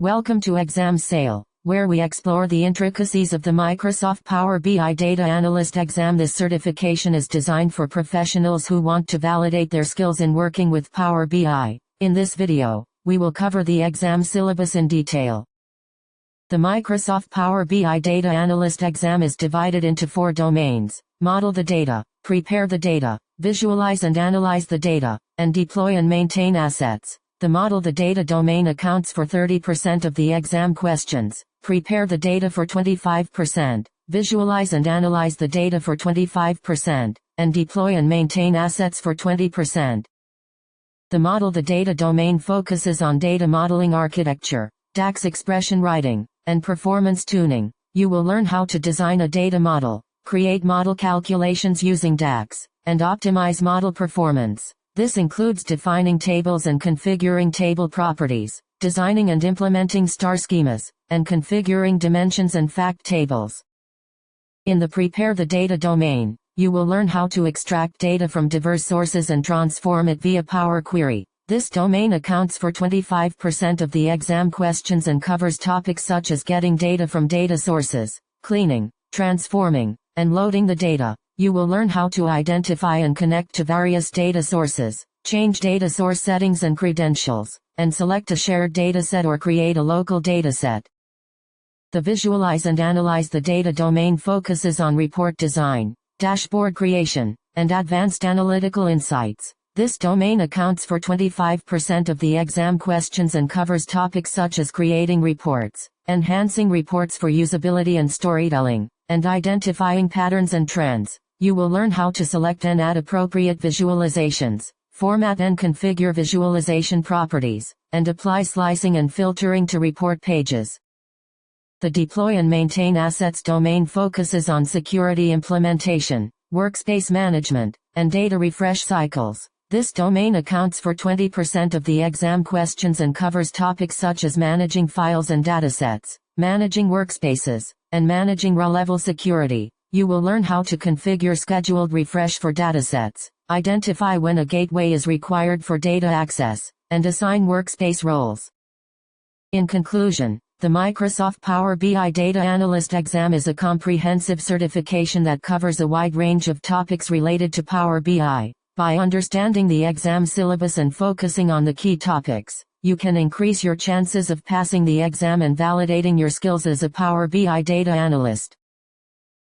Welcome to Exam Sale, where we explore the intricacies of the Microsoft Power BI Data Analyst exam. This certification is designed for professionals who want to validate their skills in working with Power BI. In this video, we will cover the exam syllabus in detail. The Microsoft Power BI Data Analyst exam is divided into 4 domains: model the data, prepare the data, visualize and analyze the data, and deploy and maintain assets. The model the data domain accounts for 30% of the exam questions, prepare the data for 25%, visualize and analyze the data for 25%, and deploy and maintain assets for 20%. The model the data domain focuses on data modeling architecture, DAX expression writing, and performance tuning. You will learn how to design a data model, create model calculations using DAX, and optimize model performance. This includes defining tables and configuring table properties, designing and implementing star schemas, and configuring dimensions and fact tables. In the Prepare the Data domain, you will learn how to extract data from diverse sources and transform it via Power Query. This domain accounts for 25% of the exam questions and covers topics such as getting data from data sources, cleaning, transforming, and loading the data. You will learn how to identify and connect to various data sources, change data source settings and credentials, and select a shared dataset or create a local dataset. The Visualize and Analyze the Data domain focuses on report design, dashboard creation, and advanced analytical insights. This domain accounts for 25% of the exam questions and covers topics such as creating reports, enhancing reports for usability and storytelling, and identifying patterns and trends. You will learn how to select and add appropriate visualizations, format and configure visualization properties, and apply slicing and filtering to report pages. The Deploy and Maintain Assets domain focuses on security implementation, workspace management, and data refresh cycles. This domain accounts for 20% of the exam questions and covers topics such as managing files and datasets, managing workspaces, and managing raw-level security. You will learn how to configure scheduled refresh for datasets, identify when a gateway is required for data access, and assign workspace roles. In conclusion, the Microsoft Power BI Data Analyst exam is a comprehensive certification that covers a wide range of topics related to Power BI. By understanding the exam syllabus and focusing on the key topics, you can increase your chances of passing the exam and validating your skills as a Power BI Data Analyst.